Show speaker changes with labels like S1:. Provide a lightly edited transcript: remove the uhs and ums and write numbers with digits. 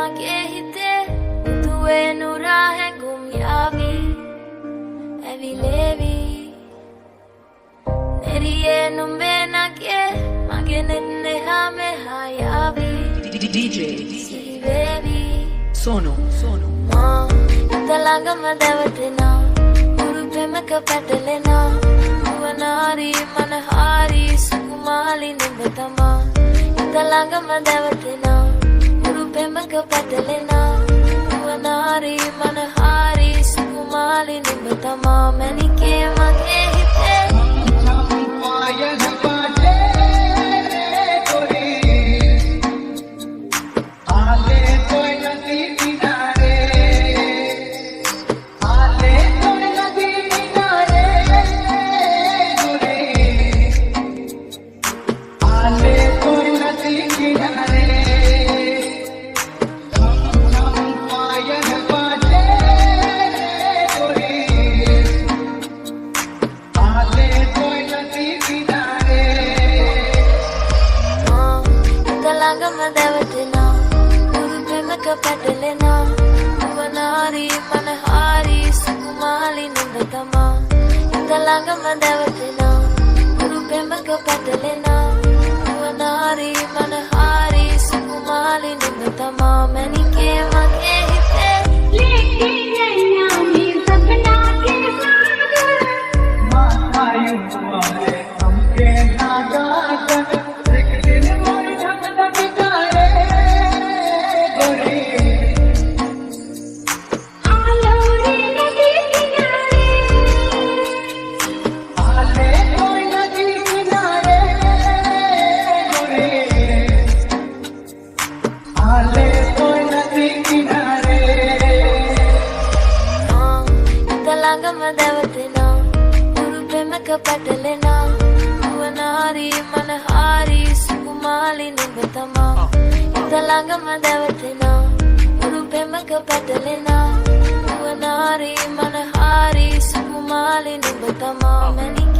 S1: mage hite tuwe nura hai gumyavi evi levi neriye numbe na ke mage nenne ha me hayavi
S2: DJ
S1: baby
S2: Sono
S1: ma talanga madawatina guru premaka patalena wanari manahari sukumali nimbatama talanga madawatina guru premaka patalena wanari manahari sukumali nimbatama manike mage hite Madawatina guru premaka patalena wanari manahari sukumali nimbatama talanga madawatina guru premaka patalena wanari manahari sukumali nimbatama manike mage hite
S3: लेके नैया में सपना के सागर
S4: मातायु वाले हमके नागात एक दिन मोर धक धक करे गोरी
S3: आलो रे नदी किनारे
S4: आले कोई नदी किनारे गोरी आले कोई नदी किनारे
S1: talanga madawatina guru premaka patalena wanari manahari sukumali nimbatama talanga madawatina guru premaka patalena wanari manahari sukumali nimbatama manike